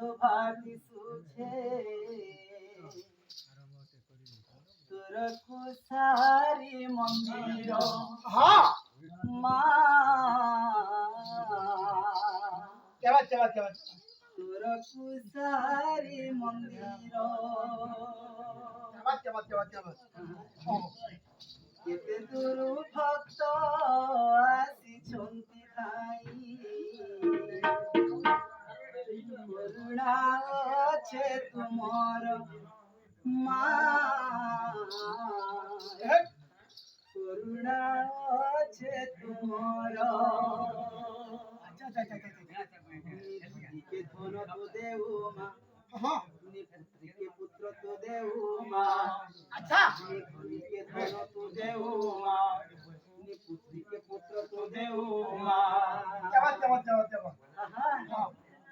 शोभाती सुझे तोर कुसारी मंदिर हाँ माँ क्या बात तोर कुसारी मंदिर क्या बात केते दूर भक्त आसिछन्ति ठाई करुणा আছে তোমার মা করুণা আছে তোমার নিধিকে ধন তো দেও মা हाँ পুত্রকে পুত্র তো দেও মা अच्छा নিধিকে ধন তো দেও মা পুত্রকে পুত্র তো দেও মা क्या बात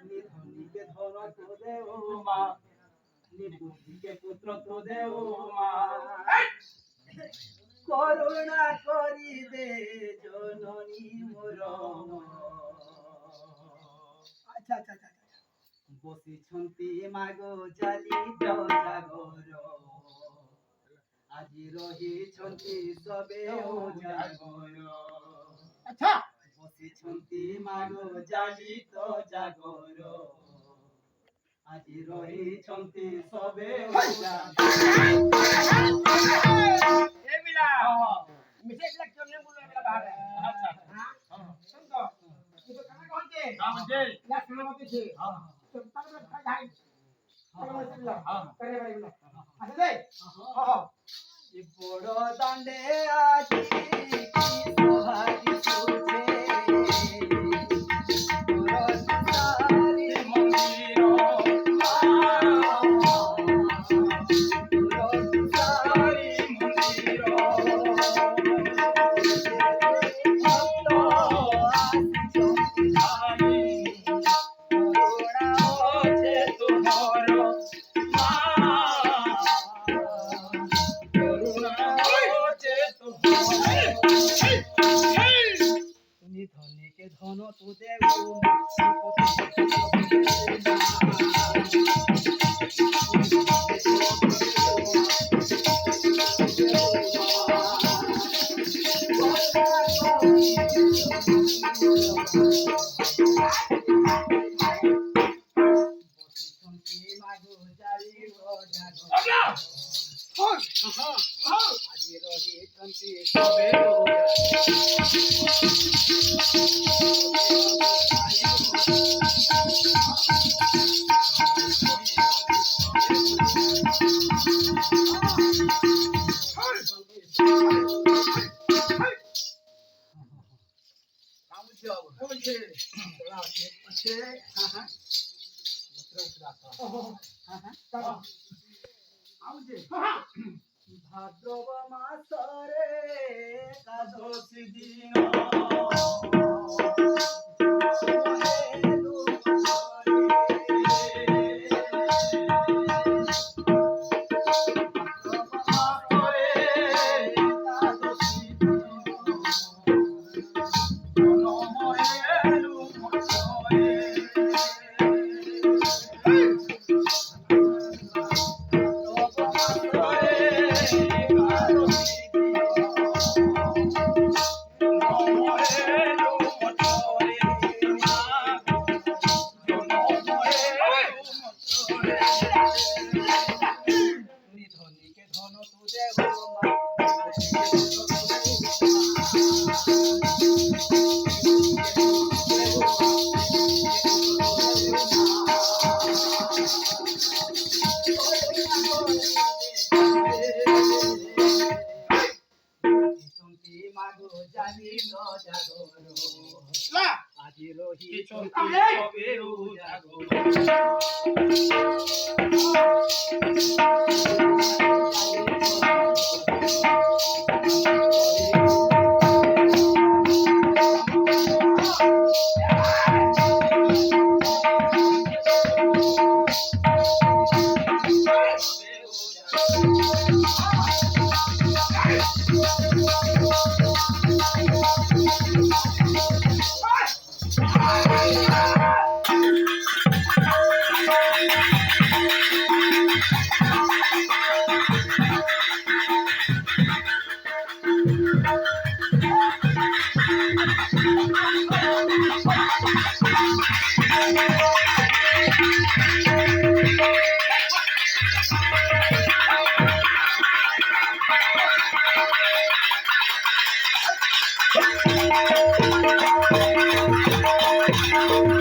নিধিকে ধন তো দেও মা পুত্রকে পুত্র তো দেও মা করুণা করিবে জননী মোর अच्छा বসিছন্তি মাগো জালিত জাগর আজি রহিছন্তি সবে জাগর अच्छा বসিছন্তি মাগো জালিত জাগর আজি রহিছন্তি সবে ये मिला मिसे ब्लैक करने बोलो मेरा बाहर है अच्छा हां सुन तो तू तो कहां पहुंचे हां मुझे या सुनो मत छे हां तो तक में जाए हां करे भाई बोलो अच्छा दे हां এই বড় দাণ্ডে আজি কি শোভাতি সুঝে তোর কুসারি মন্দির মা তোর কুসারি মন্দির ভক্ত আসিছন্তি ঠাই করুণা আছে তোমার মা তুমি ধনীকে ধন তো দেব মাগো জারি আজি রহিছন্তি সবে ভাদ্রব মাসরে একাদশী দিন ধনীকে ধন তো দেব মাগো জানি জাগর আজি রহিছন্তি সবে জাগর ও